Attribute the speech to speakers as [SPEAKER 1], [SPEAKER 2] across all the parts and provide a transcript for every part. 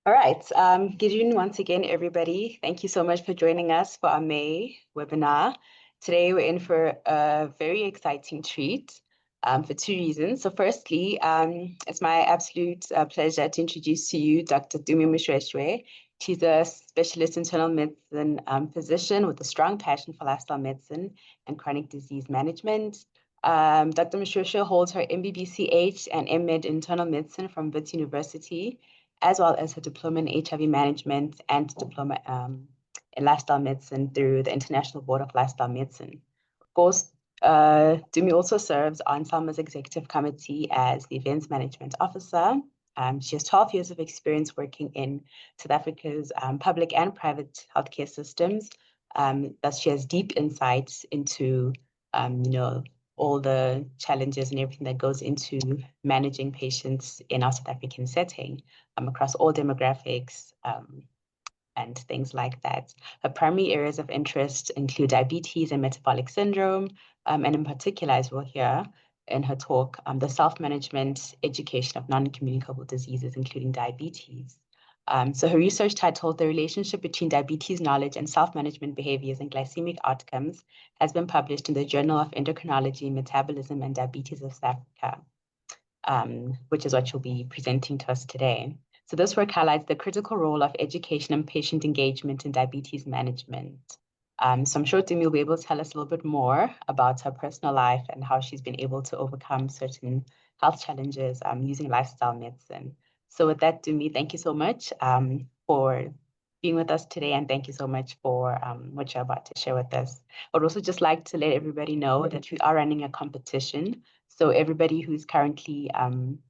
[SPEAKER 1] All right. Good evening once again, everybody. Thank you so much for joining us for our May webinar. Today, we're in for a very exciting treat for two reasons. So firstly, it's my absolute pleasure to introduce to you Dr. Tumi Moshoeshoe. She's a specialist internal medicine physician with a strong passion for lifestyle medicine and chronic disease management. Dr. Moshoeshoe holds her MBBCH and MMed internal medicine from Wits University, as well as her diploma in HIV management and diploma in lifestyle medicine through the International Board of Lifestyle Medicine. Of course, Tumi also serves on SALMA's executive committee as the events management officer. She has 12 years of experience working in South Africa's public and private healthcare systems. Thus, she has deep insights into, all the challenges and everything that goes into managing patients in our South African setting across all demographics and things like that. Her primary areas of interest include diabetes and metabolic syndrome, and in particular, as we'll hear in her talk, the self-management education of non-communicable diseases, including diabetes. So her research titled The Relationship Between Diabetes Knowledge and Self-Management Behaviors and Glycemic Outcomes has been published in the Journal of Endocrinology, Metabolism, and Diabetes of South Africa, which is what she'll be presenting to us today. So this work highlights the critical role of education and patient engagement in diabetes management. So I'm sure Tumi will be able to tell us a little bit more about her personal life and how she's been able to overcome certain health challenges using lifestyle medicine. So with that, Tumi, thank you so much for being with us today, and thank you so much for what you're about to share with us. I would also just like to let everybody know that we are running a competition. So everybody who's currently in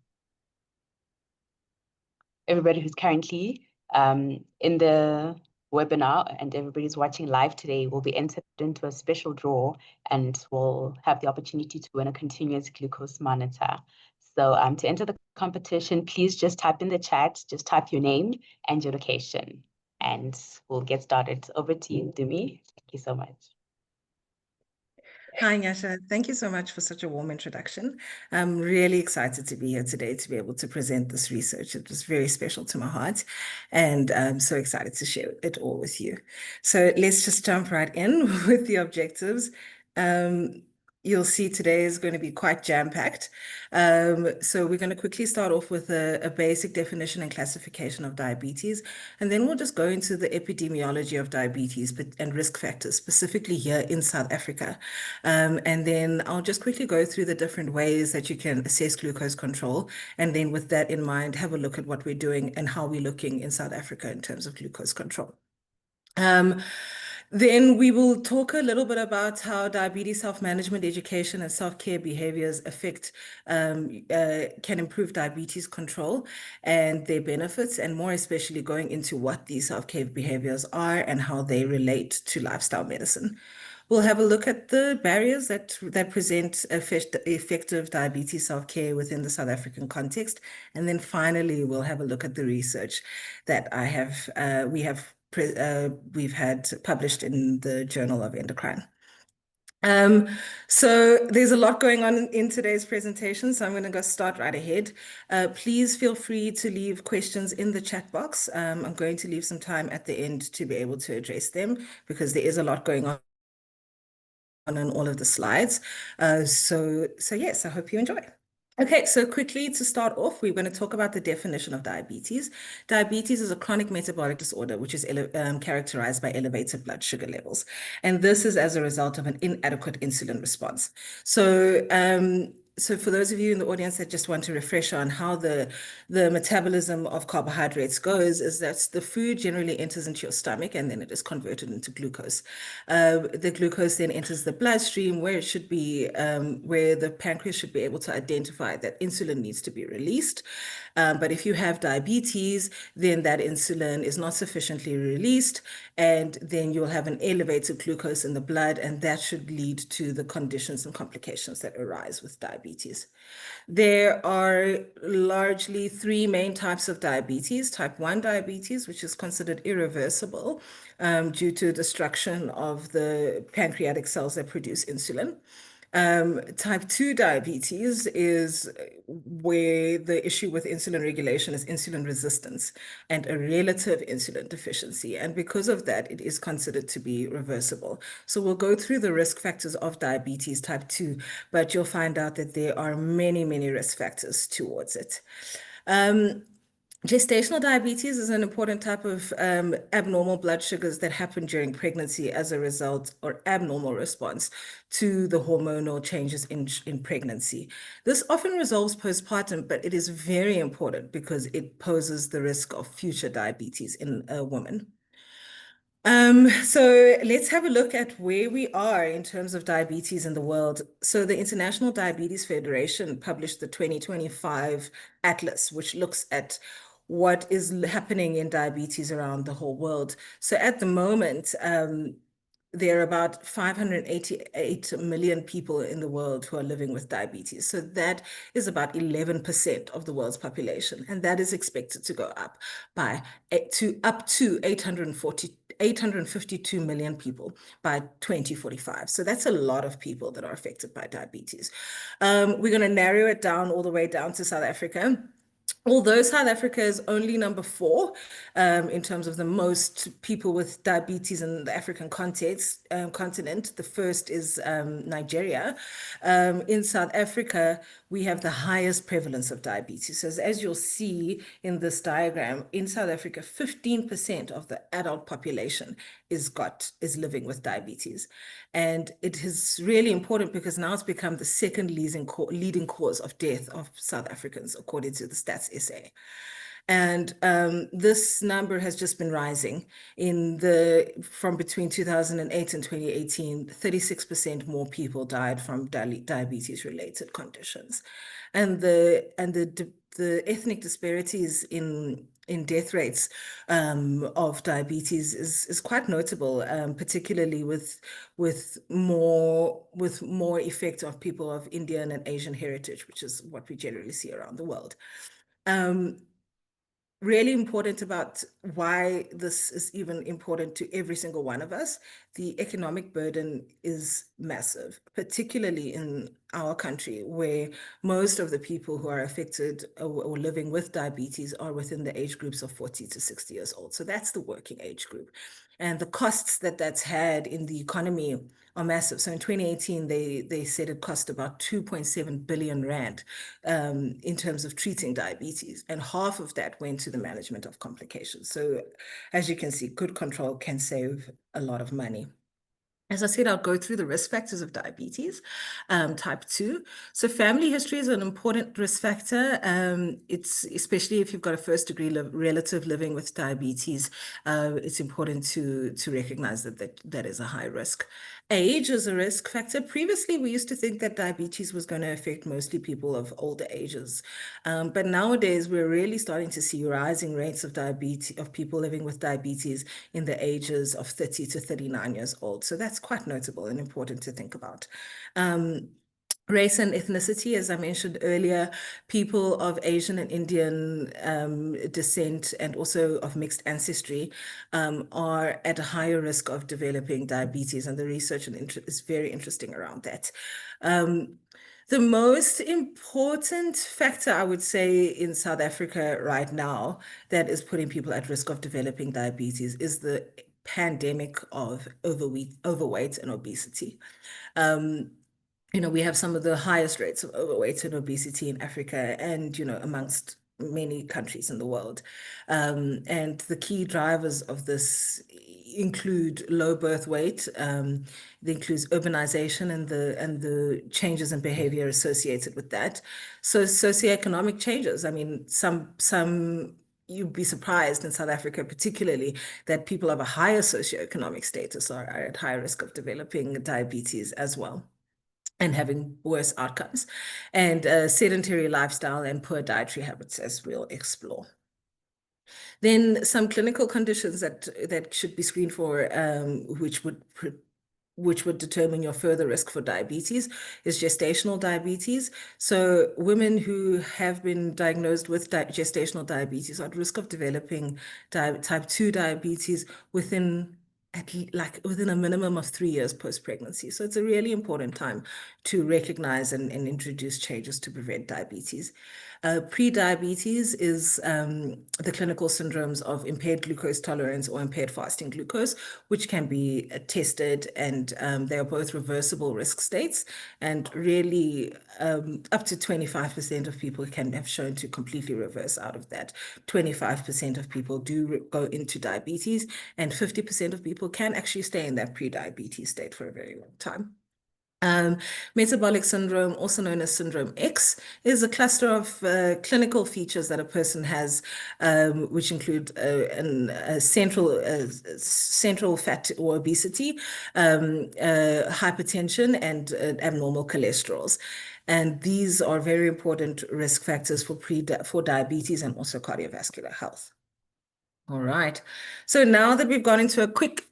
[SPEAKER 1] the webinar and everybody's watching live today will be entered into a special draw and will have the opportunity to win a continuous glucose monitor. So to enter the competition, please just type in the chat, just type your name and your location, and we'll get started. Over to you, Tumi. Thank you so much.
[SPEAKER 2] Hi, Nyasha. Thank you so much for such a warm introduction. I'm really excited to be here today to be able to present this research. It was very special to my heart, and I'm so excited to share it all with you. So let's just jump right in with the objectives. You'll see today is going to be quite jam-packed. So we're going to quickly start off with a basic definition and classification of diabetes, and then we'll just go into the epidemiology of diabetes and risk factors, specifically here in South Africa. And then I'll just quickly go through the different ways that you can assess glucose control. And then with that in mind, have a look at what we're doing and how we're looking in South Africa in terms of glucose control. Then we will talk a little bit about how diabetes self-management education and self-care behaviors can improve diabetes control and their benefits, and more especially going into what these self-care behaviors are and how they relate to lifestyle medicine. We'll have a look at the barriers that present effective diabetes self-care within the South African context. And then finally, we'll have a look at the research that we've had published in the Journal of Endocrine. So there's a lot going on in today's presentation, so I'm going to start right ahead. Please feel free to leave questions in the chat box. I'm going to leave some time at the end to be able to address them because there is a lot going on all of the slides. So yes, I hope you enjoy. Okay, so quickly to start off, we're going to talk about the definition of diabetes. Diabetes is a chronic metabolic disorder which is characterized by elevated blood sugar levels. And this is as a result of an inadequate insulin response. So for those of you in the audience that just want to refresh on how the metabolism of carbohydrates goes, is that the food generally enters into your stomach and then it is converted into glucose. The glucose then enters the bloodstream where it should be, where the pancreas should be able to identify that insulin needs to be released. But if you have diabetes, then that insulin is not sufficiently released, and then you'll have an elevated glucose in the blood, and that should lead to the conditions and complications that arise with diabetes. There are largely three main types of diabetes. Type 1 diabetes, which is considered irreversible due to destruction of the pancreatic cells that produce insulin. Type 2 diabetes is where the issue with insulin regulation is insulin resistance and a relative insulin deficiency. And because of that, it is considered to be reversible. So we'll go through the risk factors of diabetes type 2, but you'll find out that there are many, many risk factors towards it. Um, Gestational diabetes is an important type of abnormal blood sugars that happen during pregnancy as a result or abnormal response to the hormonal changes in pregnancy. This often resolves postpartum, but it is very important because it poses the risk of future diabetes in a woman. So let's have a look at where we are in terms of diabetes in the world. So the International Diabetes Federation published the 2025 Atlas, which looks at what is happening in diabetes around the whole world. So at the moment, there are about 588 million people in the world who are living with diabetes. So that is about 11% of the world's population, and that is expected to go up up to 852 million people by 2045. So that's a lot of people that are affected by diabetes. We're going to narrow it down all the way down to South Africa. Although South Africa is only number 4 in terms of the most people with diabetes in the African continent, the first is Nigeria. In South Africa, we have the highest prevalence of diabetes. So as you'll see in this diagram, in South Africa, 15% of the adult population is living with diabetes. And it is really important because now it's become the second leading cause of death of South Africans, according to the Stats SA. And this number has just been rising from between 2008 and 2018, 36% more people died from diabetes related conditions. And the ethnic disparities in death rates of diabetes is quite notable, particularly with more effect of people of Indian and Asian heritage, which is what we generally see around the world. Really important about why this is even important to every single one of us. The economic burden is massive, particularly in our country, where most of the people who are affected or living with diabetes are within the age groups of 40 to 60 years old. So that's the working age group. And the costs that that's had in the economy are massive. So in 2018, they said it cost about 2.7 billion rand in terms of treating diabetes, and half of that went to the management of complications. So as you can see, good control can save a lot of money. As I said, I'll go through the risk factors of diabetes, type 2. So family history is an important risk factor. It's especially if you've got a first-degree relative living with diabetes, it's important to recognize that is a high risk. Age is a risk factor. Previously, we used to think that diabetes was going to affect mostly people of older ages. But nowadays, we're really starting to see rising rates of people living with diabetes in the ages of 30 to 39 years old. So that's quite notable and important to think about. Race and ethnicity, as I mentioned earlier, people of Asian and Indian descent and also of mixed ancestry are at a higher risk of developing diabetes, and the research is very interesting around that. The most important factor, I would say, in South Africa right now that is putting people at risk of developing diabetes is the pandemic of overweight and obesity. We have some of the highest rates of overweight and obesity in Africa and, amongst many countries in the world. And the key drivers of this include low birth weight. It includes urbanization and the changes in behavior associated with that. So socioeconomic changes. I mean, you'd be surprised in South Africa, particularly, that people of a higher socioeconomic status are at higher risk of developing diabetes as well and having worse outcomes, and sedentary lifestyle and poor dietary habits, as we'll explore. Then some clinical conditions that should be screened for, which would determine your further risk for diabetes, is gestational diabetes. So women who have been diagnosed with gestational diabetes are at risk of developing type 2 diabetes within like within a minimum of 3 years post-pregnancy. So it's a really important time to recognize and introduce changes to prevent diabetes. Pre-diabetes is the clinical syndromes of impaired glucose tolerance or impaired fasting glucose, which can be tested, and they are both reversible risk states. And really, up to 25% of people can have shown to completely reverse out of that. 25% of people do go into diabetes, and 50% of people can actually stay in that pre-diabetes state for a very long time. Metabolic syndrome, also known as syndrome X, is a cluster of clinical features that a person has, which include a central fat or obesity, hypertension, and abnormal cholesterols. And these are very important risk factors for diabetes and also cardiovascular health. All right. So now that we've gone into a quick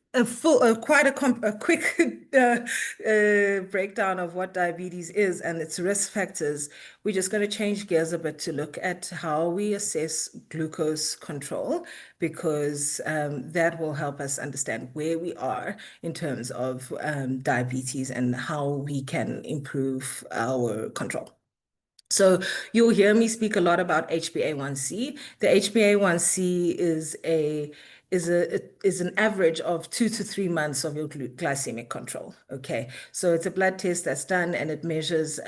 [SPEAKER 2] breakdown of what diabetes is and its risk factors, we're just going to change gears a bit to look at how we assess glucose control, because that will help us understand where we are in terms of diabetes and how we can improve our control. So you'll hear me speak a lot about HbA1c. The HbA1c is an average of 2 to 3 months of your glycemic control. Okay, so it's a blood test that's done, and it measures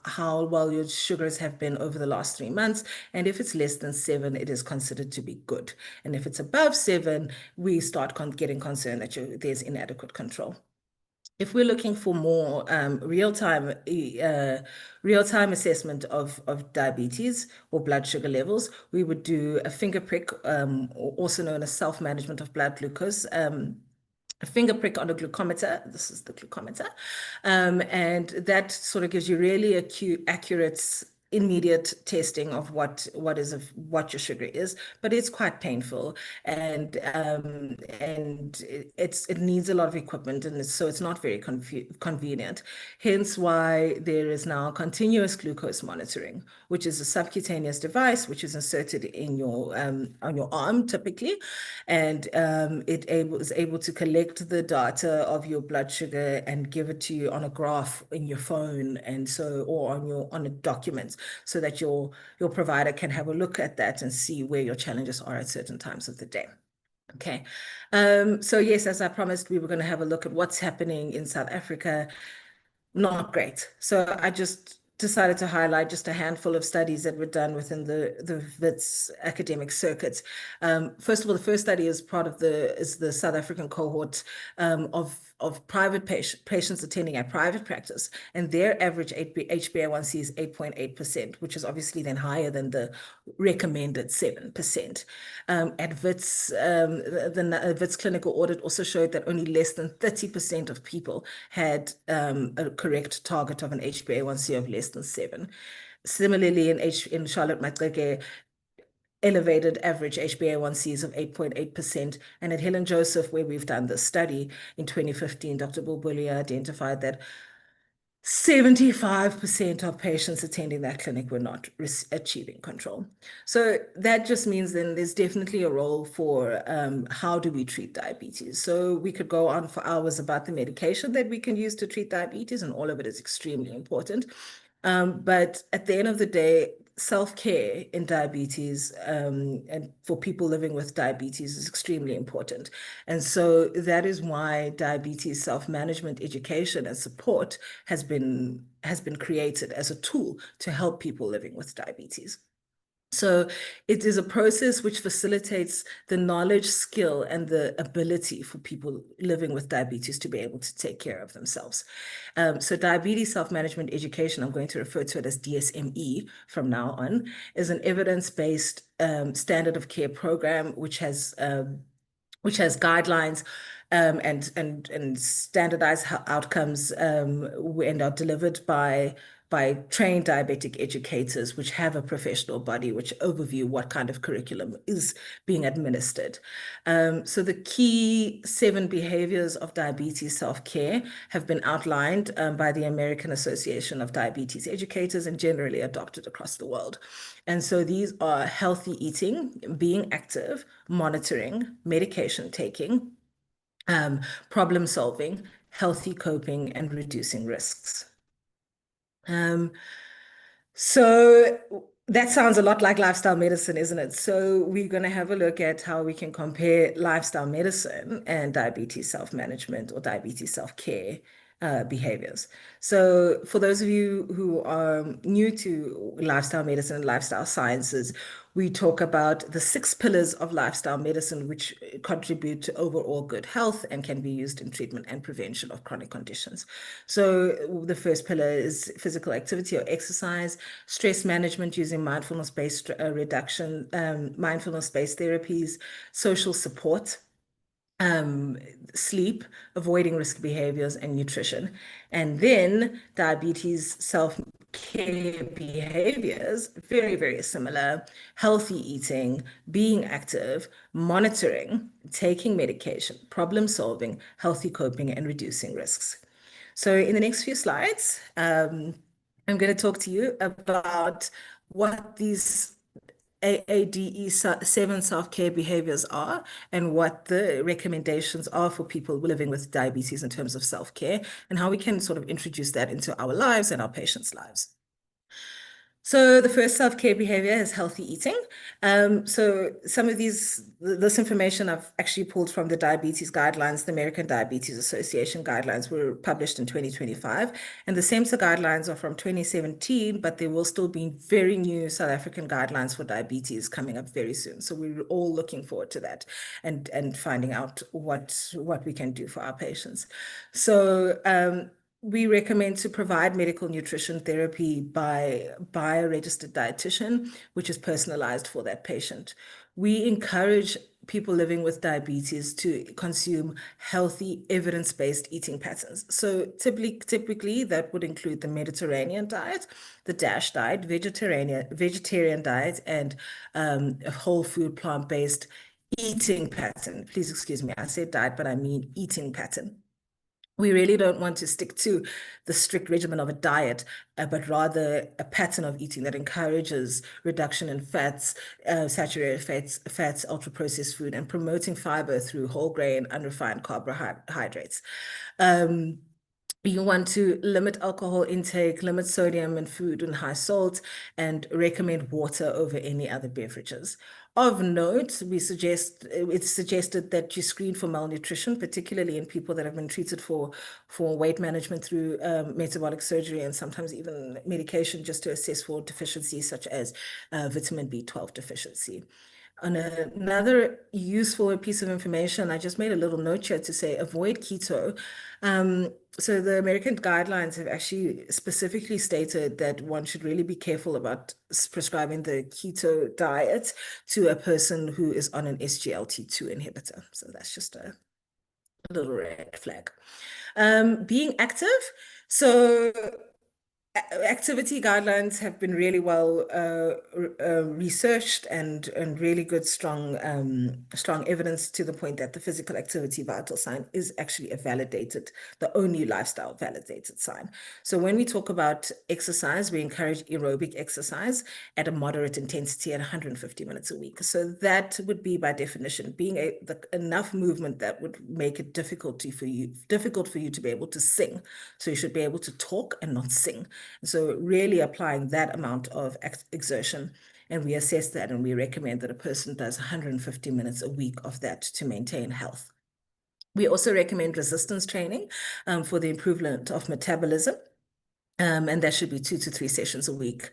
[SPEAKER 2] how well your sugars have been over the last 3 months. And if it's less than 7, it is considered to be good. And if it's above 7, we start getting concerned that there's inadequate control. If we're looking for more real-time assessment of diabetes or blood sugar levels, we would do a finger prick, also known as self-management of blood glucose. A finger prick on a glucometer. This is the glucometer. And that sort of gives you really accurate, immediate testing of what your sugar is, but it's quite painful, and it needs a lot of equipment, and so it's not very convenient. Hence why there is now continuous glucose monitoring, which is a subcutaneous device which is inserted in your on your arm typically, and it is able to collect the data of your blood sugar and give it to you on a graph in your phone, and so, or on a document, so that your provider can have a look at that and see where your challenges are at certain times of the day. Okay, so yes, as I promised, we were going to have a look at what's happening in South Africa. Not great. So I just decided to highlight just a handful of studies that were done within the WITS academic circuits. First of all, the first study is the South African cohort of private patients attending a private practice, and their average HbA1c is 8.8%, which is obviously then higher than the recommended 7%. At WITS, the WITS clinical audit also showed that only less than 30% of people had a correct target of an HbA1c of less than 7. Similarly, in Charlotte Maxeke, elevated average HbA1cs of 8.8%. And at Helen Joseph, where we've done this study in 2015, Dr. Bulbulia identified that 75% of patients attending that clinic were not achieving control. So that just means then there's definitely a role for how do we treat diabetes. So we could go on for hours about the medication that we can use to treat diabetes, and all of it is extremely important. But at the end of the day, self-care in diabetes and for people living with diabetes is extremely important. And so that is why diabetes self-management education and support has been created as a tool to help people living with diabetes. So it is a process which facilitates the knowledge, skill, and the ability for people living with diabetes to be able to take care of themselves. So diabetes self-management education, I'm going to refer to it as DSME from now on, is an evidence-based standard of care program which has guidelines and standardized outcomes and are delivered by trained diabetic educators, which have a professional body which overview what kind of curriculum is being administered. So the key 7 behaviors of diabetes self-care have been outlined by the American Association of Diabetes Educators and generally adopted across the world. And so these are healthy eating, being active, monitoring, medication taking, problem solving, healthy coping, and reducing risks. Um, so that sounds a lot like lifestyle medicine, isn't it? So we're going to have a look at how we can compare lifestyle medicine and diabetes self-management or diabetes self-care behaviors. So for those of you who are new to lifestyle medicine and lifestyle sciences, we talk about the 6 pillars of lifestyle medicine, which contribute to overall good health and can be used in treatment and prevention of chronic conditions. So the first pillar is physical activity or exercise, stress management using mindfulness-based reduction, mindfulness-based therapies, social support, sleep, avoiding risk behaviors, and nutrition. And then diabetes self-care behaviors, very, very similar, healthy eating, being active, monitoring, taking medication, problem solving, healthy coping, and reducing risks. So in the next few slides, I'm going to talk to you about what these AADE7 self-care behaviors are and what the recommendations are for people living with diabetes in terms of self-care and how we can sort of introduce that into our lives and our patients' lives. So the first self-care behavior is healthy eating. So some of this information I've actually pulled from the diabetes guidelines. The American Diabetes Association guidelines were published in 2025, and the SEMSA guidelines are from 2017, but there will still be very new South African guidelines for diabetes coming up very soon. So we're all looking forward to that and finding out what we can do for our patients. So we recommend to provide medical nutrition therapy by a registered dietitian, which is personalized for that patient. We encourage people living with diabetes to consume healthy, evidence-based eating patterns. So typically that would include the Mediterranean diet, the DASH diet, vegetarian diet, and a whole food plant-based eating pattern. Please excuse me, I said diet, but I mean eating pattern. We really don't want to stick to the strict regimen of a diet, but rather a pattern of eating that encourages reduction in fats, saturated fats, ultra-processed food, and promoting fiber through whole grain, unrefined carbohydrates. You want to limit alcohol intake, limit sodium in food and high salt, and recommend water over any other beverages. Of note, it's suggested that you screen for malnutrition, particularly in people that have been treated for weight management through metabolic surgery and sometimes even medication just to assess for deficiencies such as vitamin B12 deficiency. On another useful piece of information, I just made a little note here to say avoid keto. So the American guidelines have actually specifically stated that one should really be careful about prescribing the keto diet to a person who is on an SGLT2 inhibitor. So that's just a little red flag. Being active. So activity guidelines have been really well researched and really good strong evidence to the point that the physical activity vital sign is actually the only lifestyle validated sign. So when we talk about exercise, we encourage aerobic exercise at a moderate intensity at 150 minutes a week. So that would be by definition being enough movement that would make it difficult for you to be able to sing. So you should be able to talk and not sing. So really applying that amount of exertion, and we assess that and we recommend that a person does 150 minutes a week of that to maintain health. We also recommend resistance training for the improvement of metabolism, and that should be 2 to 3 sessions a week.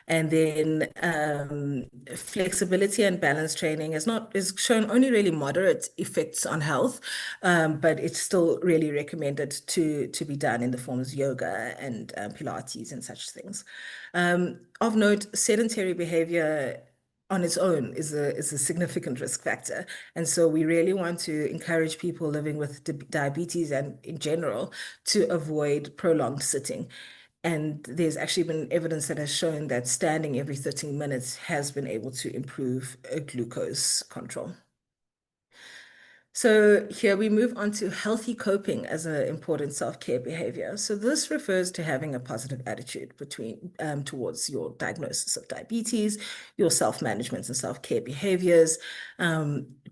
[SPEAKER 2] And then flexibility and balance training is shown only really moderate effects on health, but it's still really recommended to be done in the forms of yoga and Pilates and such things. Of note, sedentary behavior on its own is a significant risk factor. And so we really want to encourage people living with diabetes and in general to avoid prolonged sitting. And there's actually been evidence that has shown that standing every 30 minutes has been able to improve glucose control. So here we move on to healthy coping as an important self-care behavior. So this refers to having a positive attitude towards your diagnosis of diabetes, your self-management and self-care behaviors,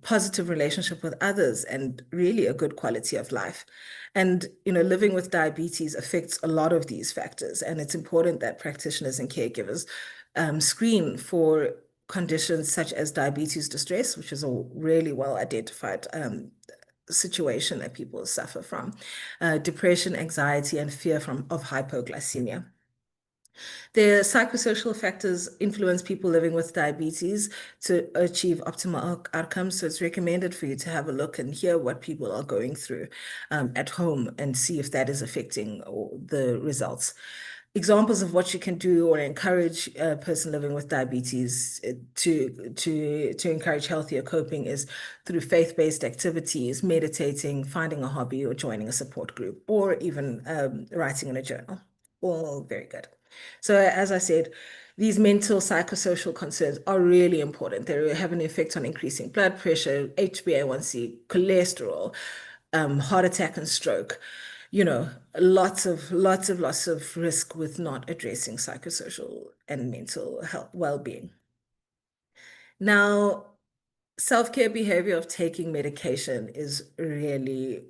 [SPEAKER 2] positive relationship with others, and really a good quality of life. And living with diabetes affects a lot of these factors, and it's important that practitioners and caregivers screen for conditions such as diabetes distress, which is a really well identified situation that people suffer from, depression, anxiety, and fear of hypoglycemia. The psychosocial factors influence people living with diabetes to achieve optimal outcomes. So it's recommended for you to have a look and hear what people are going through at home and see if that is affecting the results. Examples of what you can do or encourage a person living with diabetes to encourage healthier coping is through faith-based activities, meditating, finding a hobby, or joining a support group, or even writing in a journal. All very good. So as I said, these mental psychosocial concerns are really important. They have an effect on increasing blood pressure, HbA1c, cholesterol, heart attack and stroke. Lots of risk with not addressing psychosocial and mental health well-being. Now, self-care behavior of taking medication is really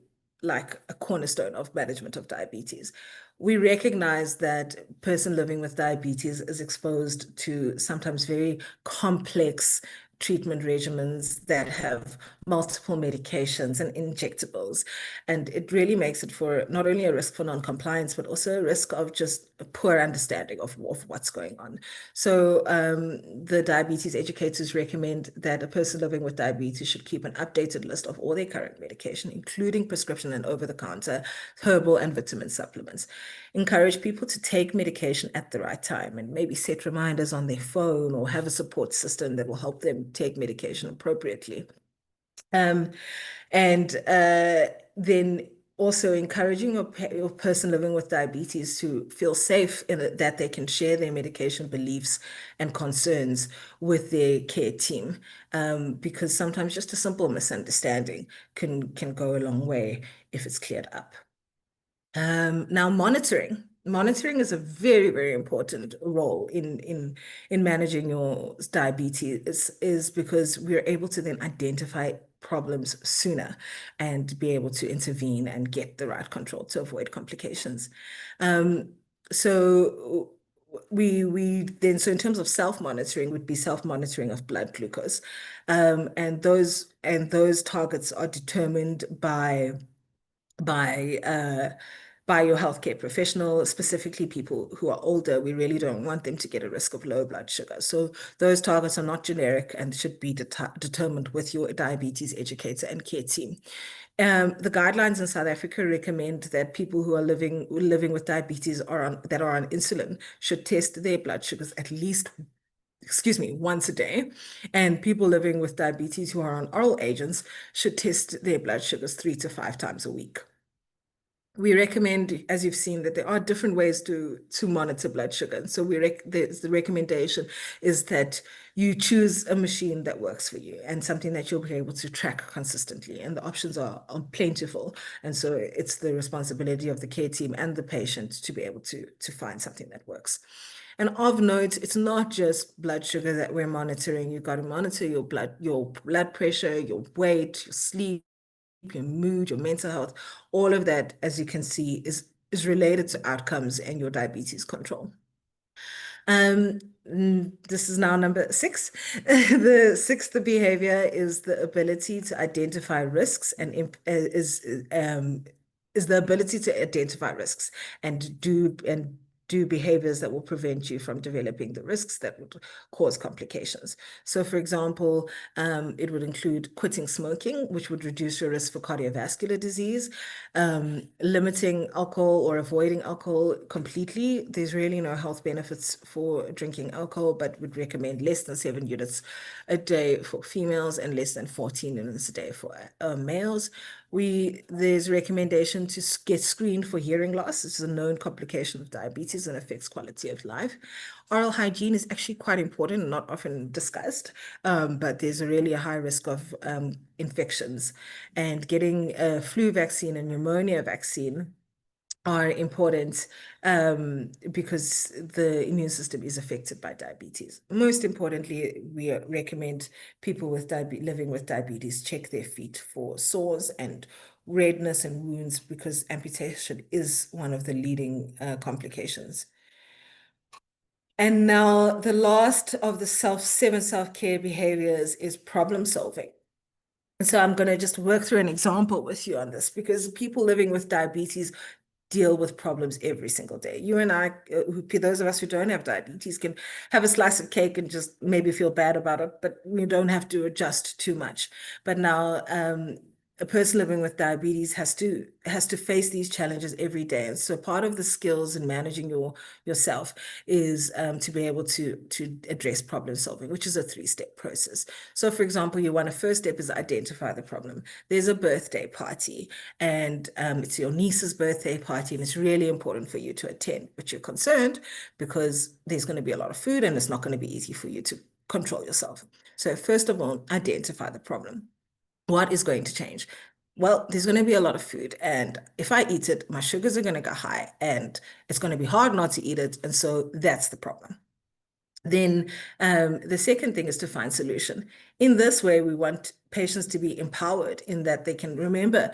[SPEAKER 2] like a cornerstone of management of diabetes. We recognize that a person living with diabetes is exposed to sometimes very complex treatment regimens that have multiple medications and injectables. And it really makes it for not only a risk for non-compliance, but also a risk of just a poor understanding of what's going on. So the diabetes educators recommend that a person living with diabetes should keep an updated list of all their current medication, including prescription and over-the-counter herbal and vitamin supplements. Encourage people to take medication at the right time and maybe set reminders on their phone or have a support system that will help them take medication appropriately. And then also encouraging your person living with diabetes to feel safe in that they can share their medication beliefs and concerns with their care team, because sometimes just a simple misunderstanding can go a long way if it's cleared up. Now, monitoring is a very, very important role in managing your diabetes, is because we're able to then identify problems sooner and be able to intervene and get the right control to avoid complications. So so in terms of self-monitoring would be self-monitoring of blood glucose, and those targets are determined by by your healthcare professional, specifically people who are older. We really don't want them to get a risk of low blood sugar. So those targets are not generic and should be determined with your diabetes educator and care team. The guidelines in South Africa recommend that people who are living with diabetes that are on insulin should test their blood sugars at least once a day. And people living with diabetes who are on oral agents should test their blood sugars 3 to 5 times a week. We recommend, as you've seen, that there are different ways to monitor blood sugar. And so the recommendation is that you choose a machine that works for you and something that you'll be able to track consistently. And the options are plentiful. And so it's the responsibility of the care team and the patient to be able to find something that works. And of note, it's not just blood sugar that we're monitoring. You've got to monitor your blood pressure, your weight, your sleep, your mood, your mental health. All of that, as you can see, is related to outcomes and your diabetes control. This is now number 6. The sixth behavior is the ability to identify risks and is the ability to identify risks and do behaviors that will prevent you from developing the risks that would cause complications. So, for example, it would include quitting smoking, which would reduce your risk for cardiovascular disease, limiting alcohol or avoiding alcohol completely. There's really no health benefits for drinking alcohol, but would recommend less than 7 units a day for females and less than 14 units a day for males. There's a recommendation to get screened for hearing loss. This is a known complication of diabetes. diabetes and affects quality of life. Oral hygiene is actually quite important and not often discussed, but there's really a high risk of infections. And getting a flu vaccine and pneumonia vaccine are important because the immune system is affected by diabetes. Most importantly, we recommend people with living with diabetes check their feet for sores and redness and wounds because amputation is one of the leading complications. And now the last of the seven self-care behaviors is problem solving. So I'm going to just work through an example with you on this because people living with diabetes deal with problems every single day. You and I, those of us who don't have diabetes, can have a slice of cake and just maybe feel bad about it, but we don't have to adjust too much. But now, a person living with diabetes has to face these challenges every day. And so part of the skills in managing yourself is to be able to address problem solving, which is a 3-step process. So for example, first step is identify the problem. There's a birthday party and it's your niece's birthday party and it's really important for you to attend, but you're concerned because there's going to be a lot of food and it's not going to be easy for you to control yourself. So first of all, identify the problem. What is going to change? Well, there's going to be a lot of food, and if I eat it, my sugars are going to go high, and it's going to be hard not to eat it, and so that's the problem. Then the second thing is to find solution. In this way, we want patients to be empowered in that they can remember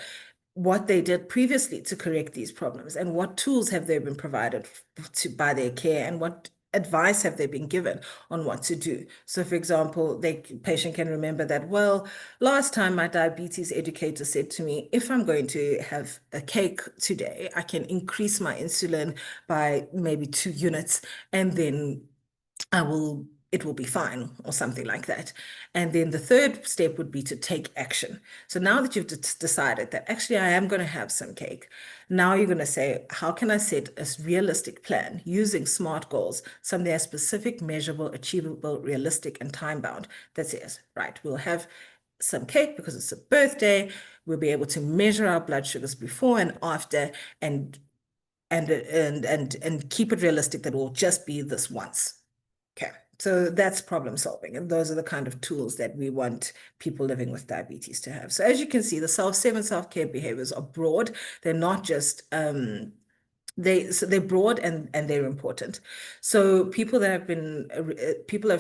[SPEAKER 2] what they did previously to correct these problems and what tools have they been provided by their care and what advice have they been given on what to do. So for example, the patient can remember that, well, last time my diabetes educator said to me, if I'm going to have a cake today, I can increase my insulin by maybe 2 units and then it will be fine or something like that. And then the third step would be to take action. So now that you've decided that actually I am going to have some cake, now you're going to say, how can I set a realistic plan using SMART goals, something that's specific, measurable, achievable, realistic, and time-bound that says, right, we'll have some cake because it's a birthday. We'll be able to measure our blood sugars before and after and keep it realistic that it will just be this once. Okay, so that's problem solving. And those are the kind of tools that we want people living with diabetes to have. So as you can see, the seven self-care behaviors are broad. They're not just they're broad and they're important. So people have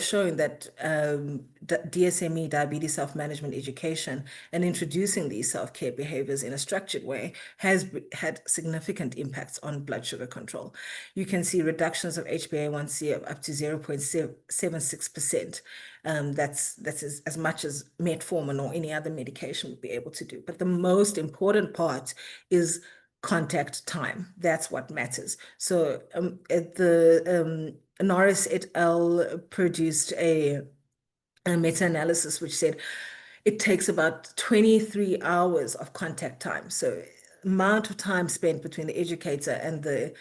[SPEAKER 2] shown that DSME, diabetes self-management education, and introducing these self-care behaviors in a structured way has had significant impacts on blood sugar control. You can see reductions of HbA1c of up to 0.76%. That's as much as metformin or any other medication would be able to do. But the most important part is contact time. That's what matters. So Norris et al. Produced a meta-analysis which said it takes about 23 hours of contact time. So amount of time spent between the educator and the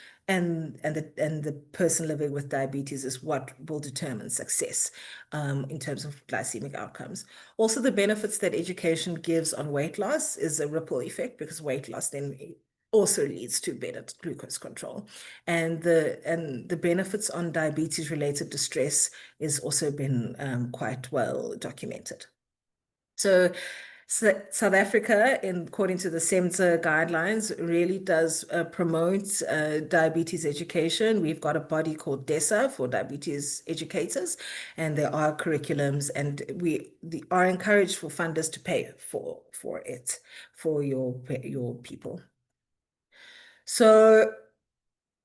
[SPEAKER 2] person living with diabetes is what will determine success in terms of glycemic outcomes. Also, the benefits that education gives on weight loss is a ripple effect because weight loss then also leads to better glucose control. And the benefits on diabetes-related distress is also been quite well documented. So South Africa, according to the SEMTA guidelines, really does promote diabetes education. We've got a body called DESA for diabetes educators, and there are curriculums, and we are encouraged for funders to pay for it for your people. So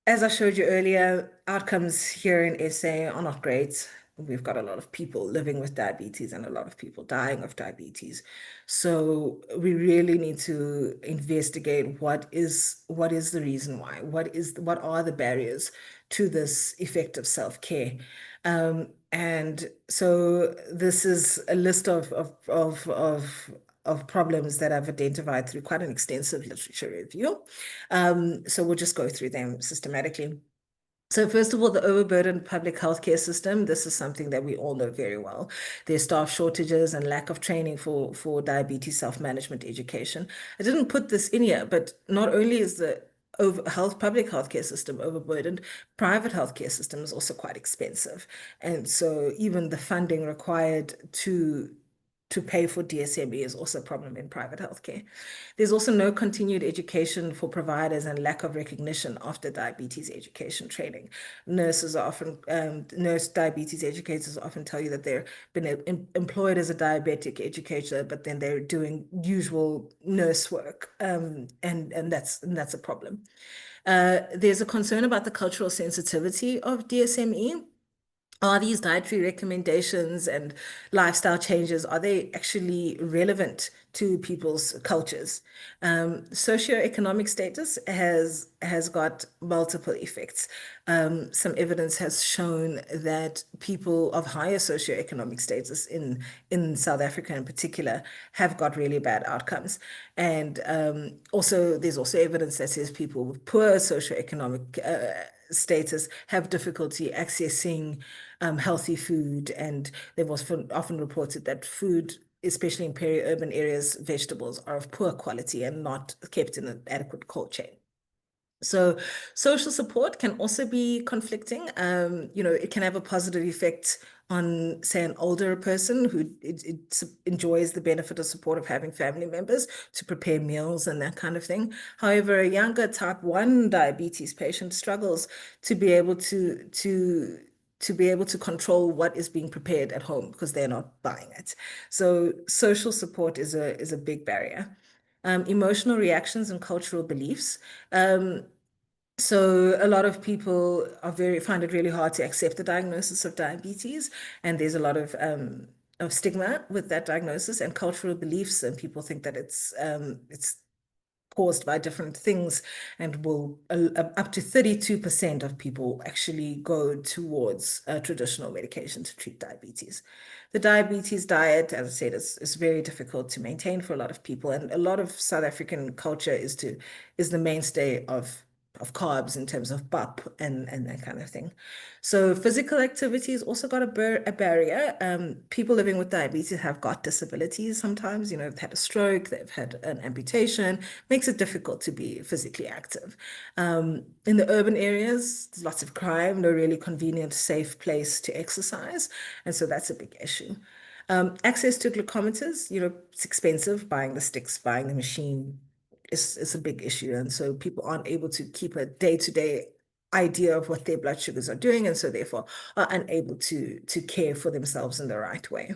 [SPEAKER 2] as I showed you earlier, outcomes here in SA are not great. We've got a lot of people living with diabetes and a lot of people dying of diabetes. So we really need to investigate what is the reason why, what are the barriers to this effective self-care. And so this is a list of problems that I've identified through quite an extensive literature review. So we'll just go through them systematically. So first of all, the overburdened public healthcare system. This is something that we all know very well. There's staff shortages and lack of training for diabetes self-management education. I didn't put this in here, but not only is the public healthcare system overburdened. Private healthcare system is also quite expensive. And so even the funding required to pay for DSME is also a problem in private healthcare. There's also no continued education for providers and lack of recognition after diabetes education training. Nurse diabetes educators often tell you that they've been employed as a diabetic educator, but then they're doing usual nurse work, and that's a problem. There's a concern about the cultural sensitivity of DSME. Are these dietary recommendations and lifestyle changes, are they actually relevant to people's cultures? Socioeconomic status has got multiple effects. Some evidence has shown that people of higher socioeconomic status in South Africa in particular have got really bad outcomes. And also there's also evidence that says people with poor socioeconomic status have difficulty accessing healthy food, and they've also often reported that food, especially in peri-urban areas, vegetables are of poor quality and not kept in an adequate cold chain. So social support can also be conflicting. It can have a positive effect on, say, an older person who enjoys the benefit of support of having family members to prepare meals and that kind of thing. However, a younger type 1 diabetes patient struggles to be able to control what is being prepared at home because they're not buying it. So social support is a big barrier. Emotional reactions and cultural beliefs. So a lot of people find it really hard to accept the diagnosis of diabetes, and there's a lot of stigma with that diagnosis and cultural beliefs, and people think that it's caused by different things, and will up to 32% of people actually go towards traditional medication to treat diabetes. The diabetes diet, as I said, is very difficult to maintain for a lot of people, and a lot of South African culture is the mainstay of carbs in terms of BUP and that kind of thing. So physical activity has also got a barrier. People living with diabetes have got disabilities sometimes, they've had a stroke, they've had an amputation, makes it difficult to be physically active. In the urban areas, there's lots of crime, no really convenient, safe place to exercise. And so that's a big issue. Access to glucometers, it's expensive, buying the sticks, buying the machine, is a big issue. And so people aren't able to keep a day-to-day idea of what their blood sugars are doing, and so therefore are unable to care for themselves in the right way.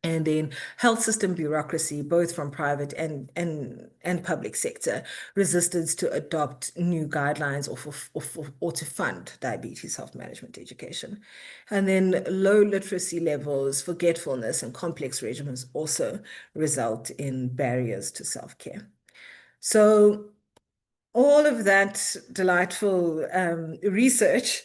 [SPEAKER 2] And then health system bureaucracy, both from private and public sector, resistance to adopt new guidelines or to fund diabetes health management education. And then low literacy levels, forgetfulness, and complex regimens also result in barriers to self-care. So all of that delightful research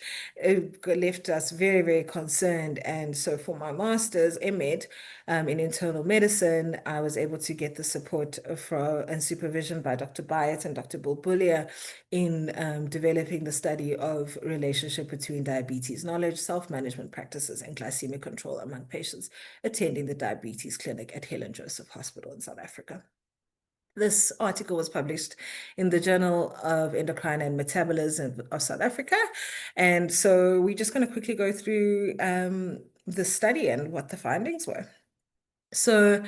[SPEAKER 2] left us very, very concerned. And so for my master's, MEd, in internal medicine, I was able to get the support and supervision by Dr. Bayat and Dr. Bulbulia in developing the study of relationship between diabetes knowledge, self-management practices, and glycemic control among patients attending the diabetes clinic at Helen Joseph Hospital in South Africa. This article was published in the Journal of Endocrine and Metabolism of South Africa. And so we're just going to quickly go through the study and what the findings were. So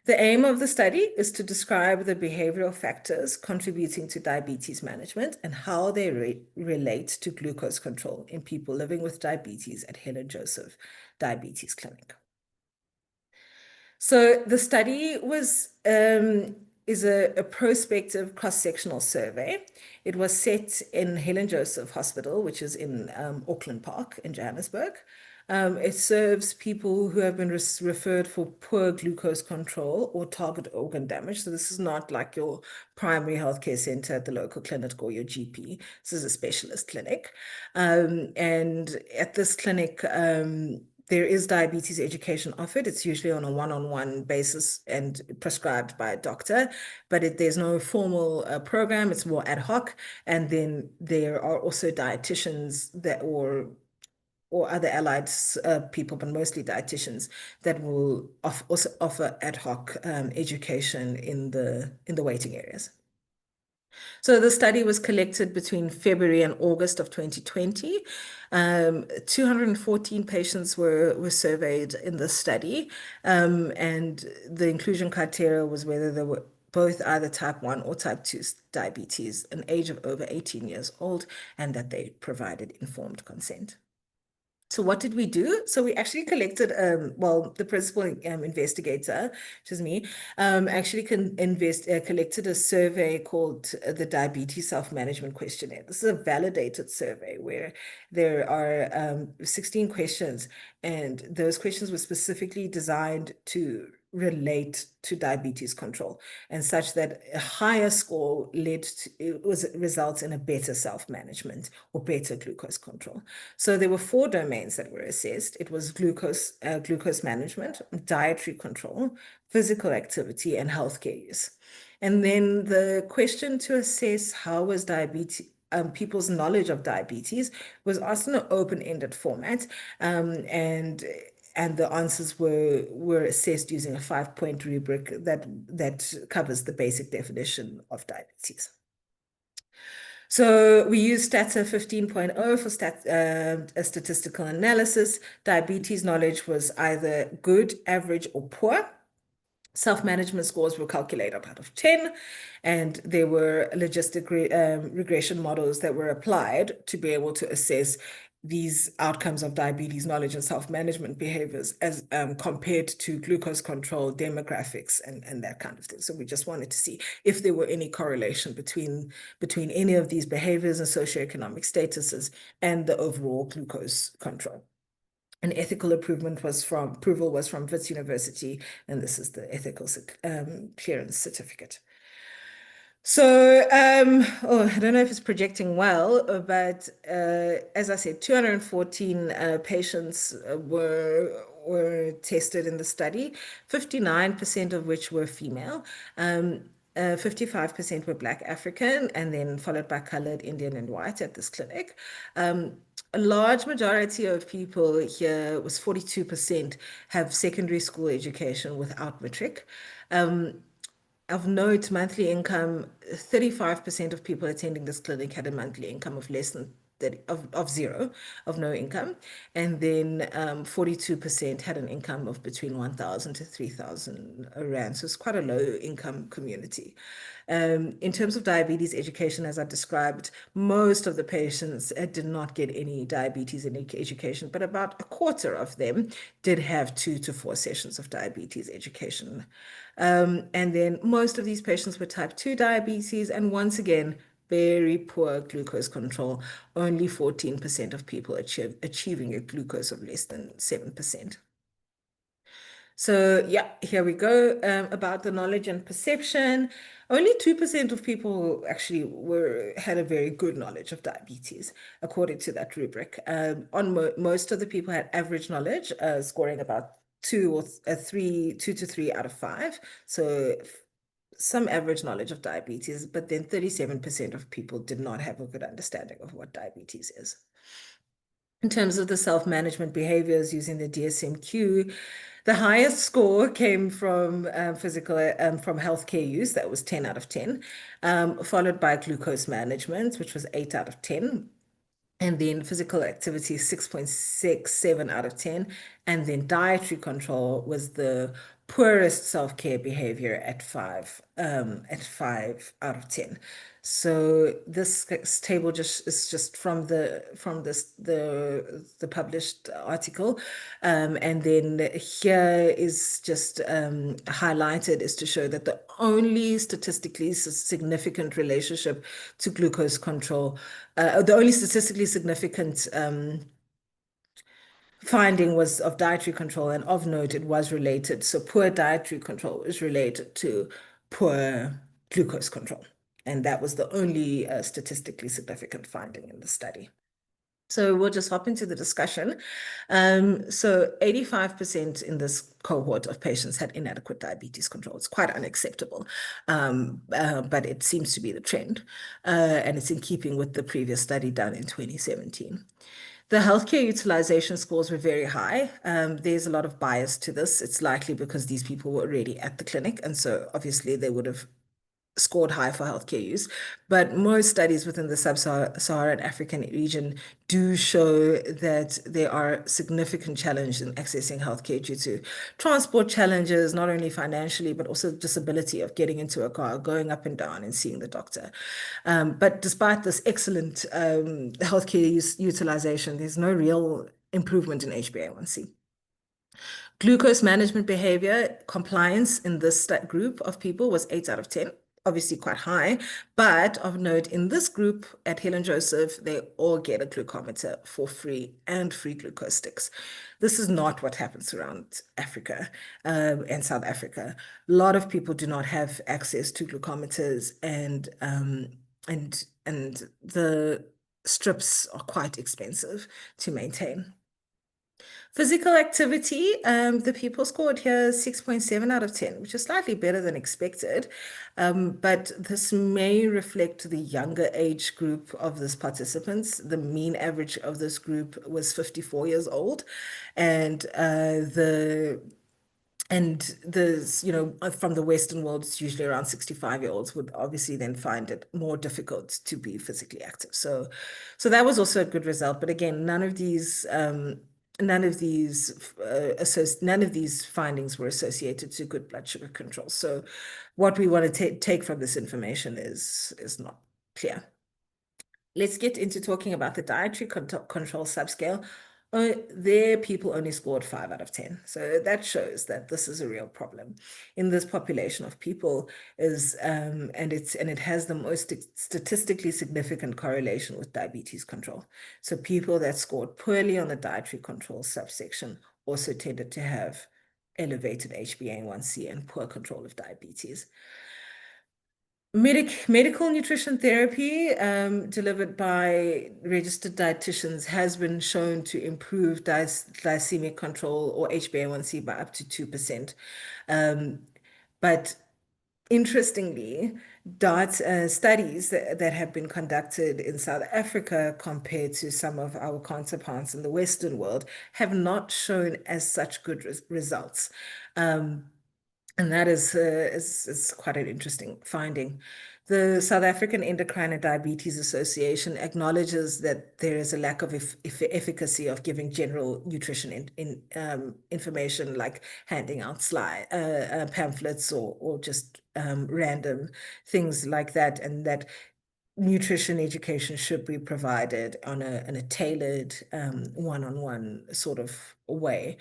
[SPEAKER 2] the aim of the study is to describe the behavioral factors contributing to diabetes management and how they relate to glucose control in people living with diabetes at Helen Joseph Diabetes Clinic. So the study is a prospective cross-sectional survey. It was set in Helen Joseph Hospital, which is in Auckland Park in Johannesburg. It serves people who have been referred for poor glucose control or target organ damage. So this is not like your primary healthcare center at the local clinic or your GP. This is a specialist clinic. And at this clinic, there is diabetes education offered. It's usually on a one-on-one basis and prescribed by a doctor, but there's no formal program. It's more ad hoc. And then there are also dietitians or other allied people, but mostly dietitians, that will also offer ad hoc education in the waiting areas. So the study was collected between February and August of 2020. 214 patients were surveyed in the study, and the inclusion criteria was whether they were both either type 1 or type 2 diabetes, an age of over 18 years old, and that they provided informed consent. So what did we do? So we actually collected, well, the principal investigator, which is me, actually collected a survey called the Diabetes Self-Management Questionnaire. This is a validated survey where there are 16 questions, and those questions were specifically designed to relate to diabetes control, and such that a higher score results in a better self-management or better glucose control. So there were 4 domains that were assessed. It was glucose management, dietary control, physical activity, and healthcare use. And then the question to assess how was people's knowledge of diabetes was asked in an open-ended format, and the answers were assessed using a 5-point rubric that covers the basic definition of diabetes. So we use STATA 15.0 for a statistical analysis. Diabetes knowledge was either good, average, or poor. Self-management scores were calculated out of 10, and there were logistic regression models that were applied to be able to assess these outcomes of diabetes knowledge and self-management behaviors as compared to glucose control, demographics, and that kind of thing. So we just wanted to see if there were any correlation between any of these behaviors and socioeconomic statuses and the overall glucose control. An ethical approval was from Wits University, and this is the ethical clearance certificate. So, I don't know if it's projecting well, but as I said, 214 patients were tested in the study, 59% of which were female. 55% were Black African, and then followed by colored, Indian, and white at this clinic. A large majority of people here, was 42%, have secondary school education without matric. Of note, monthly income, 35% of people attending this clinic had a monthly income of less than 30, of zero, of no income. And then 42% had an income of between 1,000 to 3,000 rand. So it's quite a low income community. In terms of diabetes education, as I described, most of the patients did not get any diabetes in education, but about a quarter of them did have 2 to 4 sessions of diabetes education. And then most of these patients were type 2 diabetes, and once again, very poor glucose control. Only 14% of people achieving a glucose of less than 7%. So yeah, here we go, about the knowledge and perception. Only 2% of people actually had a very good knowledge of diabetes, according to that rubric. Most of the people had average knowledge, scoring about 2 to 3 out of 5. So some average knowledge of diabetes, but then 37% of people did not have a good understanding of what diabetes is. In terms of the self-management behaviors using the DSM-Q, the highest score came from from healthcare use. That was 10 out of 10, followed by glucose management, which was 8 out of 10. And then physical activity, 6.67 out of 10. And then dietary control was the poorest self-care behavior at 5 out of 10. So this table is just from the published article, and then here is just highlighted is to show that the only statistically significant relationship to glucose control, the only statistically significant finding was of dietary control, and of note, it was related. So poor dietary control is related to poor glucose control. And that was the only statistically significant finding in the study. So we'll just hop into the discussion. So 85% in this cohort of patients had inadequate diabetes control. It's quite unacceptable, but it seems to be the trend. And it's in keeping with the previous study done in 2017. The healthcare utilization scores were very high. There's a lot of bias to this. It's likely because these people were already at the clinic, and so obviously they would have scored high for healthcare use, but most studies within the sub-Saharan African region do show that there are significant challenges in accessing healthcare due to transport challenges, not only financially, but also disability of getting into a car, going up and down and seeing the doctor. But despite this excellent healthcare utilization, there's no real improvement in HbA1c. Glucose management behavior compliance in this group of people was 8 out of 10, obviously quite high. But of note, in this group at Helen Joseph, they all get a glucometer for free and free glucose sticks. This is not what happens around Africa and South Africa. A lot of people do not have access to glucometers, and the strips are quite expensive to maintain. Physical activity, the people scored here 6.7 out of 10, which is slightly better than expected. But this may reflect the younger age group of these participants. The mean average of this group was 54 years old. And from the Western world, it's usually around 65-year-olds would obviously then find it more difficult to be physically active. So that was also a good result. But again, none of these findings were associated to good blood sugar control. So what we want to take from this information is not clear. Let's get into talking about the dietary control subscale. There, people only scored 5 out of 10. So that shows that this is a real problem in this population of people and it has the most statistically significant correlation with diabetes control. So people that scored poorly on the dietary control subsection also tended to have elevated HbA1c and poor control of diabetes. Medical nutrition therapy delivered by registered dietitians has been shown to improve glycemic control or HbA1c by up to 2%. But interestingly, studies that have been conducted in South Africa compared to some of our counterparts in the Western world have not shown as such good results. And that is quite an interesting finding. The South African Endocrine and Diabetes Association acknowledges that there is a lack of efficacy of giving general nutrition information, like handing out pamphlets or just random things like that, and that nutrition education should be provided in a tailored one-on-one sort of way.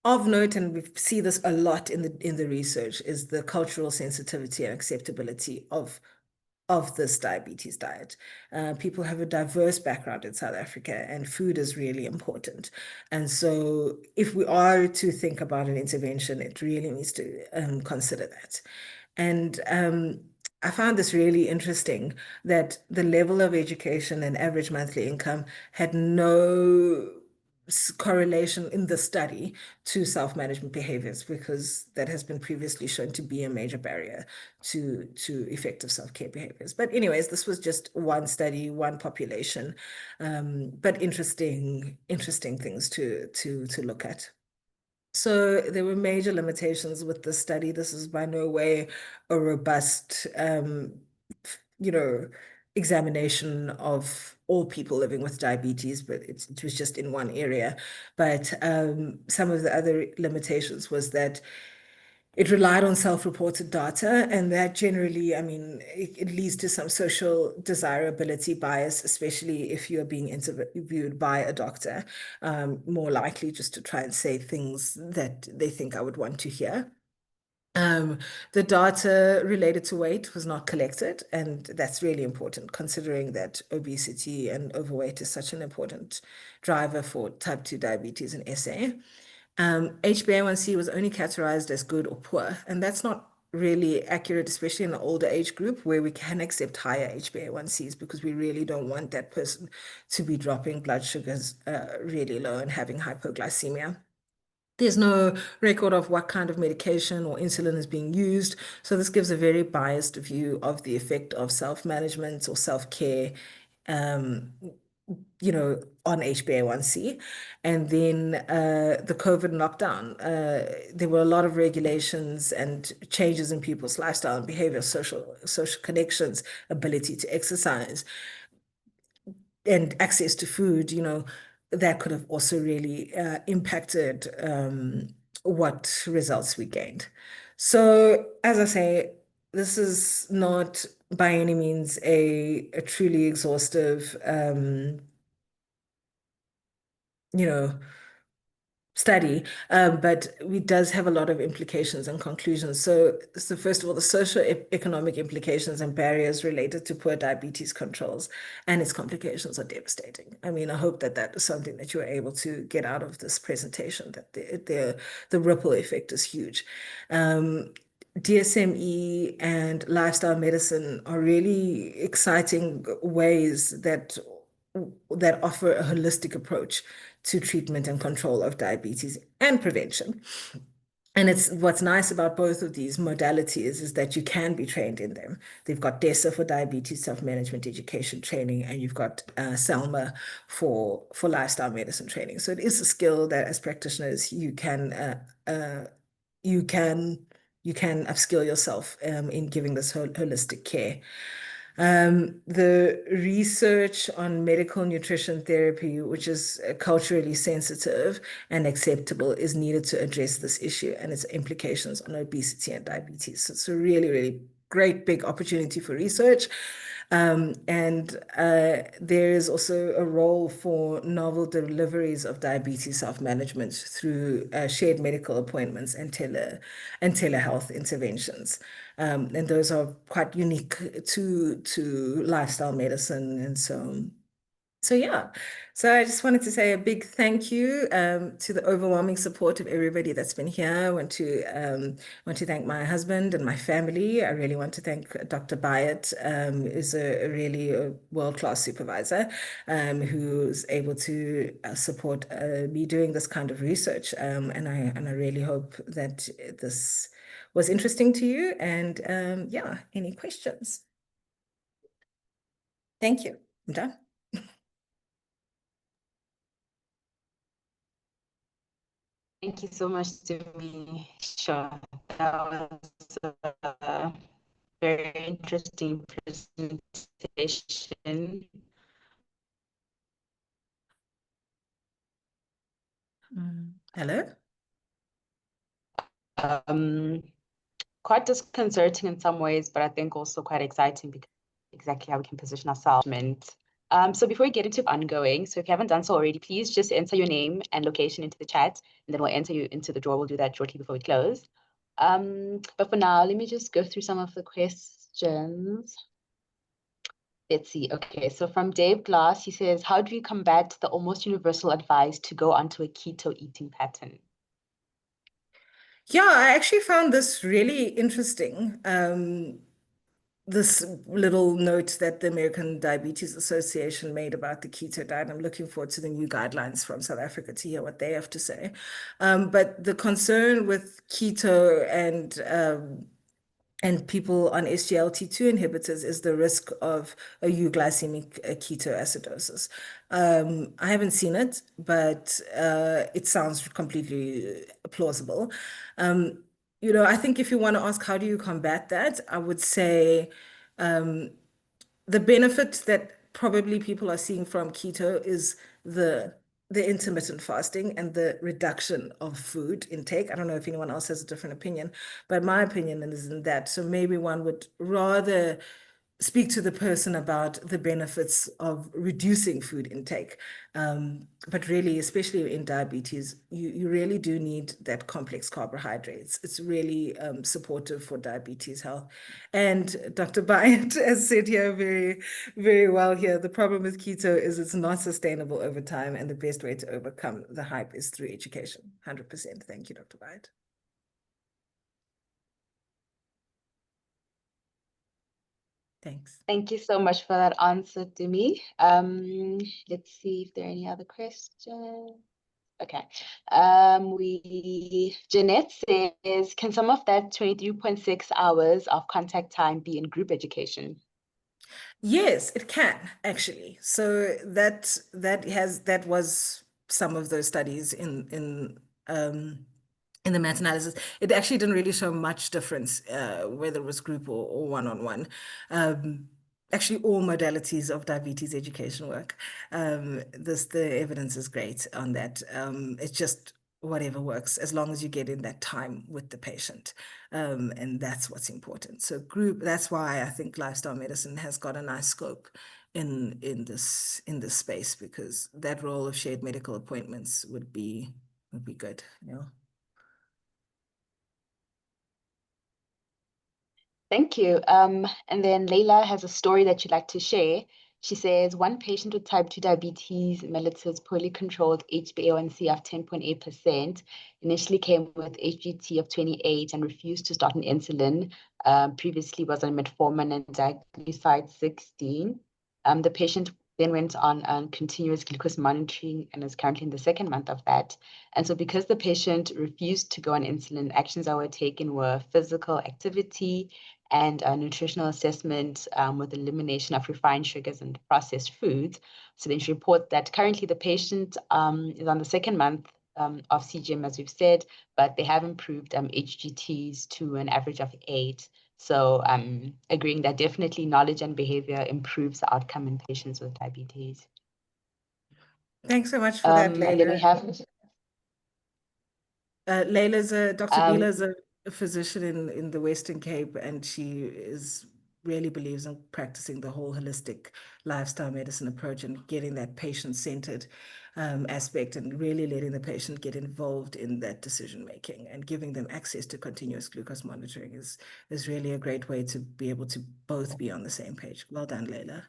[SPEAKER 2] Of note, and we see this a lot in the research, is the cultural sensitivity and acceptability of this diabetes diet. People have a diverse background in South Africa, and food is really important. And so if we are to think about an intervention, it really needs to consider that. And I found this really interesting, that the level of education and average monthly income had no correlation in the study to self-management behaviors, because that has been previously shown to be a major barrier to effective self-care behaviors. But anyways, this was just one study, one population, but interesting things to look at. So there were major limitations with the study. This is by no way a robust, examination of all people living with diabetes, but it was just in one area. But some of the other limitations was that it relied on self-reported data, and that generally, I mean, it leads to some social desirability bias, especially if you're being interviewed by a doctor, more likely just to try and say things that they think I would want to hear. The data related to weight was not collected, and that's really important considering that obesity and overweight is such an important driver for type 2 diabetes in SA. HbA1c was only categorized as good or poor, and that's not really accurate, especially in the older age group where we can accept higher HbA1cs, because we really don't want that person to be dropping blood sugars really low and having hypoglycemia. There's no record of what kind of medication or insulin is being used, so this gives a very biased view of the effect of self-management or self-care on HbA1c. And then the COVID lockdown, there were a lot of regulations and changes in people's lifestyle and behavior, social connections, ability to exercise, and access to food, that could have also really impacted what results we gained. So, as I say, this is not by any means a truly exhaustive, you know, study, but it does have a lot of implications and conclusions. So first of all, the socio-economic implications and barriers related to poor diabetes controls and its complications are devastating. I mean, I hope that that is something that you were able to get out of this presentation, that the ripple effect is huge. DSME and lifestyle medicine are really exciting ways that offer a holistic approach to treatment and control of diabetes and prevention. And it's what's nice about both of these modalities is that you can be trained in them. They've got DESA for diabetes self-management education training, and you've got SALMA for lifestyle medicine training. So it is a skill that as practitioners you can upskill yourself in giving this holistic care. The research on medical nutrition therapy, which is culturally sensitive and acceptable, is needed to address this issue and its implications on obesity and diabetes. So it's a really, really great big opportunity for research. And there is also a role for novel deliveries of diabetes self-management through shared medical appointments and telehealth interventions. And those are quite unique to lifestyle medicine and so yeah. So I just wanted to say a big thank you to the overwhelming support of everybody that's been here. I want to thank my husband and my family. I really want to thank Dr. Byatt, who's a really world-class supervisor, who's able to support me doing this kind of research. And I really hope that this was interesting to you. And yeah, any questions? Thank you. I'm done.
[SPEAKER 1] Thank you so much, Tumi. Sure. That was a very interesting presentation.
[SPEAKER 2] Hello?
[SPEAKER 1] Quite disconcerting in some ways, but I think also quite exciting because exactly how we can position ourselves. So before we get into ongoing, so if you haven't done so already, please just enter your name and location into the chat, and then we'll enter you into the draw. We'll do that shortly before we close. But for now, let me just go through some of the questions. Let's see. Okay, so from Dave Glass, he says, how do you combat the almost universal advice to go onto a keto eating pattern?
[SPEAKER 2] Yeah, I actually found this really interesting. This little note that the American Diabetes Association made about the keto diet. I'm looking forward to the new guidelines from South Africa to hear what they have to say. But the concern with keto and people on SGLT2 inhibitors is the risk of a euglycemic ketoacidosis. I haven't seen it, but it sounds completely plausible. I think if you want to ask how do you combat that, I would say the benefit that probably people are seeing from keto is the intermittent fasting and the reduction of food intake. I don't know if anyone else has a different opinion, but my opinion is in that. So maybe one would rather speak to the person about the benefits of reducing food intake. But really, especially in diabetes, you really do need that complex carbohydrates. It's really supportive for diabetes health. And Dr. Byatt has said here very, very well here, the problem with keto is it's not sustainable over time, and the best way to overcome the hype is through education. 100%. Thank you, Dr. Byatt. Thanks.
[SPEAKER 1] Thank you so much for that answer, Dumi. Let's see if there are any other questions. Okay. Jeanette says, can some of that 23.6 hours of contact time be in group education?
[SPEAKER 2] Yes, it can actually. So that was some of those studies in the meta-analysis. It actually didn't really show much difference whether it was group or one-on-one. Um, Actually, all modalities of diabetes education work. The evidence is great on that. It's just whatever works as long as you get in that time with the patient. And that's what's important. So that's why I think lifestyle medicine has got a nice scope in this space, because that role of shared medical appointments would be good, you know.
[SPEAKER 1] Thank you. And then Layla has a story that she'd like to share. She says one patient with type 2 diabetes mellitus poorly controlled HbA1c of 10.8% initially came with HGT of 28 and refused to start an insulin. Previously was on metformin and diaglycide 16. The patient then went on continuous glucose monitoring and is currently in the second month of that. And so because the patient refused to go on insulin, actions that were taken were physical activity, and nutritional assessment with elimination of refined sugars and processed foods. So then she reports that currently the patient is on the second month of CGM, as we've said, but they have improved HGTs to an average of 8. So agreeing that definitely knowledge and behavior improves the outcome in patients with diabetes.
[SPEAKER 2] Thanks so much for that,
[SPEAKER 1] And then we
[SPEAKER 2] Layla.
[SPEAKER 1] have
[SPEAKER 2] Dr. Bila is a physician in the Western Cape, and she really believes in practicing the whole holistic lifestyle medicine approach and getting that patient-centered aspect, and really letting the patient get involved in that decision making, and giving them access to continuous glucose monitoring is really a great way to be able to both be on the same page. Well done, Layla.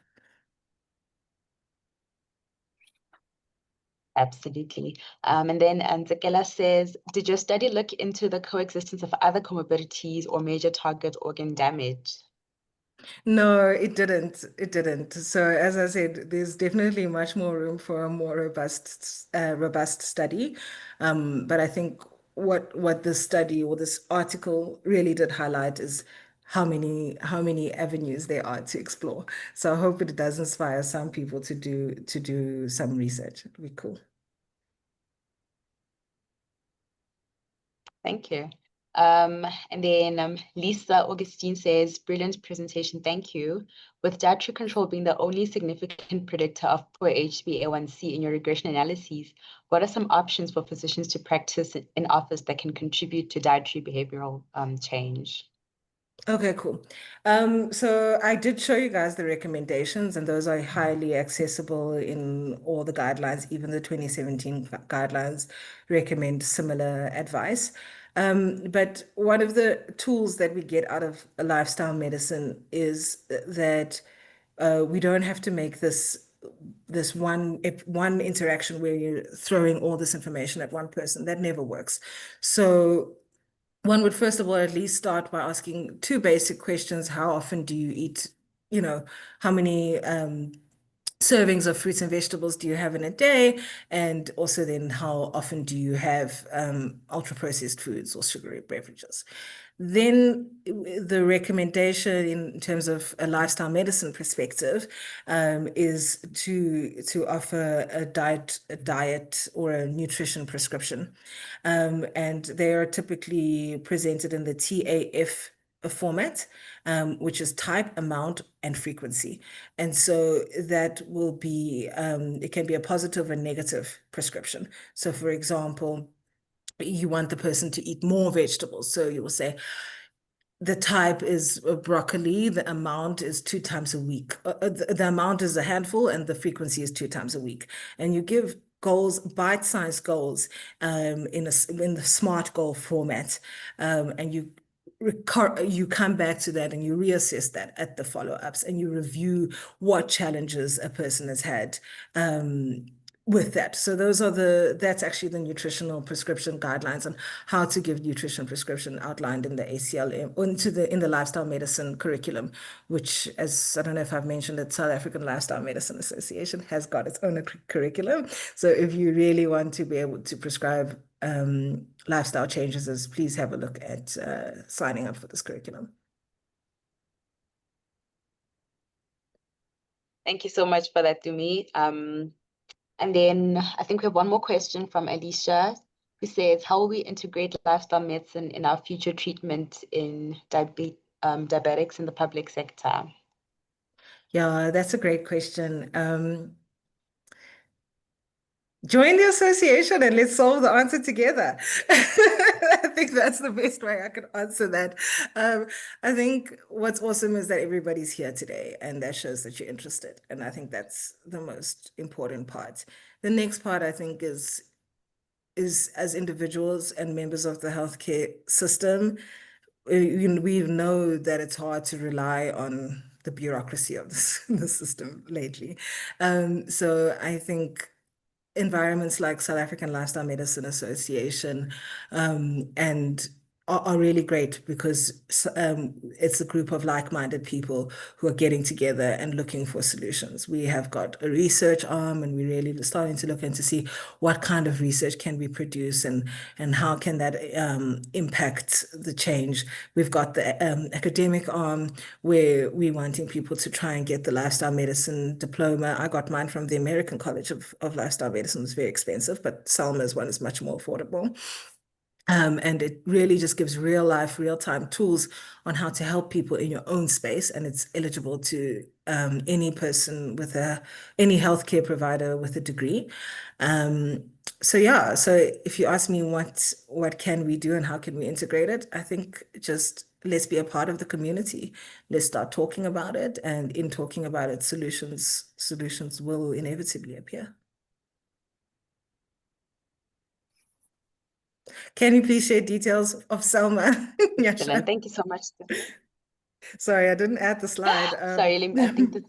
[SPEAKER 1] Absolutely. And then Nzekela says, did your study look into the coexistence of other comorbidities or major target organ damage?
[SPEAKER 2] No, it didn't. It didn't. So as I said, there's definitely much more room for a more robust study. But I think what this study or this article really did highlight is how many avenues there are to explore. So I hope it does inspire some people to do some research. It'd be cool.
[SPEAKER 1] Thank you. And then Lisa Augustine says, brilliant presentation, thank you. With dietary control being the only significant predictor of poor HbA1c in your regression analyses, what are some options for physicians to practice in office that can contribute to dietary behavioral change?
[SPEAKER 2] Okay, cool. So I did show you guys the recommendations, and those are highly accessible in all the guidelines. Even the 2017 guidelines recommend similar advice. But one of the tools that we get out of a lifestyle medicine is that we don't have to make this one interaction where you're throwing all this information at one person. That never works. So one would first of all at least start by asking two basic questions. How often do you eat? You know, how many servings of fruits and vegetables do you have in a day? And also then how often do you have ultra processed foods or sugary beverages? Then the recommendation in terms of a lifestyle medicine perspective is to offer a diet or a nutrition prescription. And they are typically presented in the TAF format, which is type, amount, and frequency. And so that will be, it can be a positive and negative prescription. So, for example, you want the person to eat more vegetables. So you will say, the type is broccoli, the amount is 2 times a week. The amount is a handful and the frequency is 2 times a week. And you give goals, bite-sized goals in the SMART goal format. And you come back to that and you reassess that at the follow-ups, and you review what challenges a person has had with that. So that's actually the nutritional prescription guidelines on how to give nutrition prescription outlined in the ACLM, in the lifestyle medicine curriculum, which, as I don't know if I've mentioned it, South African Lifestyle Medicine Association has got its own curriculum. So if you really want to be able to prescribe lifestyle changes, please have a look at signing up for this curriculum.
[SPEAKER 1] Thank you so much for that, Tumi. And then I think we have one more question from Alicia, who says, how will we integrate lifestyle medicine in our future treatment in diabetics in the public sector?
[SPEAKER 2] Yeah, that's a great question. Join the association and let's solve the answer together. I think that's the best way I could answer that. I think what's awesome is that everybody's here today, and that shows that you're interested. And I think that's the most important part. The next part, I think, is as individuals and members of the healthcare system, we know that it's hard to rely on the bureaucracy of the system lately. So I think environments like South African Lifestyle Medicine Association and are really great because it's a group of like-minded people who are getting together and looking for solutions. We have got a research arm, and we're really starting to look into see what kind of research can we produce and how can that impact the change. We've got the academic arm where we're wanting people to try and get the lifestyle medicine diploma. I got mine from the American College of Lifestyle Medicine. It's very expensive, but SALMA's one is much more affordable. And it really just gives real life, real time tools on how to help people in your own space. And it's eligible to any person with any healthcare provider with a degree. So yeah, so if you ask me what can we do and how can we integrate it, I think just let's be a part of the community. Let's start talking about it. And in talking about it, solutions will inevitably appear. Can you please share details of SALMA?
[SPEAKER 1] Excellent. Thank you so much.
[SPEAKER 2] Sorry, I didn't add the slide.
[SPEAKER 1] Sorry, I think that.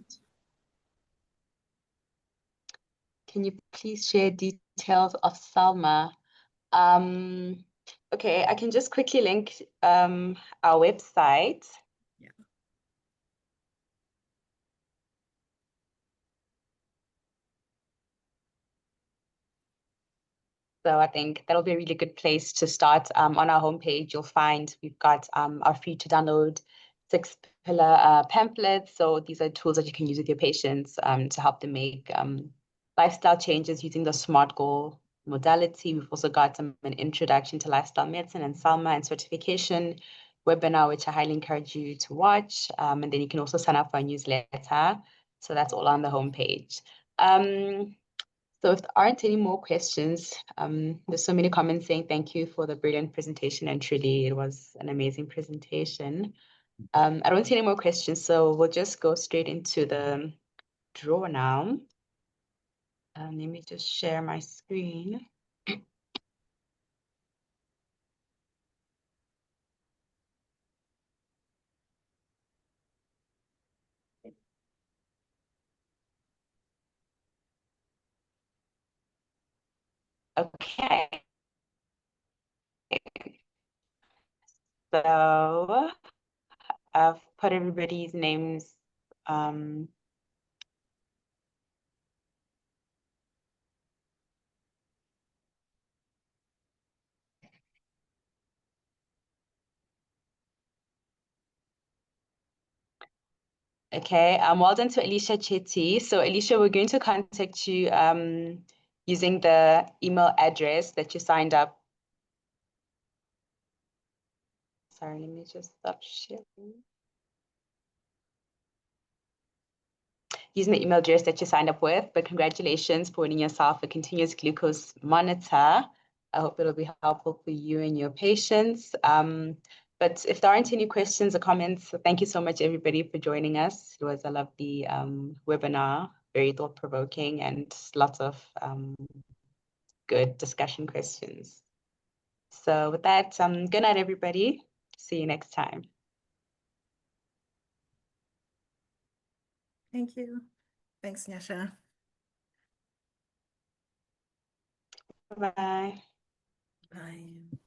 [SPEAKER 1] Can you please share details of SALMA? Okay, I can just quickly link our website.
[SPEAKER 2] Yeah.
[SPEAKER 1] So I think that'll be a really good place to start. On our homepage, you'll find we've got our free to download 6-pillar pamphlets. So these are tools that you can use with your patients to help them make lifestyle changes using the SMART goal modality. We've also got an introduction to lifestyle medicine and SALMA and certification webinar, which I highly encourage you to watch. And then you can also sign up for a newsletter. So that's all on the homepage. So if there aren't any more questions, there's so many comments saying thank you for the brilliant presentation, and truly it was an amazing presentation. I don't see any more questions, so we'll just go straight into the draw now. Let me just share my screen. Okay. So I've put everybody's names. Okay, well done to Alicia Chetty. So Alicia, we're going to contact you using the email address that you signed up. Sorry, let me just stop sharing. Using the email address that you signed up with, but congratulations for winning yourself a continuous glucose monitor. I hope it'll be helpful for you and your patients. But if there aren't any questions or comments, thank you so much, everybody, for joining us. It was a lovely webinar, very thought-provoking, and lots of good discussion questions. So with that, good night, everybody. See you next time.
[SPEAKER 2] Thank you. Thanks, Nyasha.
[SPEAKER 1] Bye.
[SPEAKER 2] Bye.